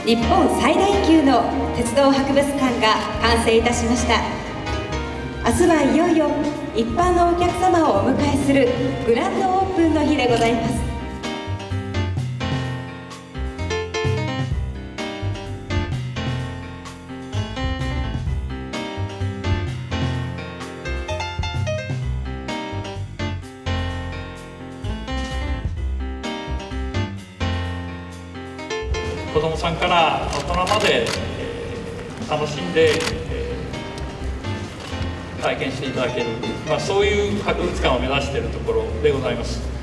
日本最大級の鉄道博物館が完成いたしました。明日はいよいよ一般のお客様をお迎えするグランドオープンの日でございます。子どもさんから大人まで楽しんで体験していただける、そういう博物館を目指しているところでございます。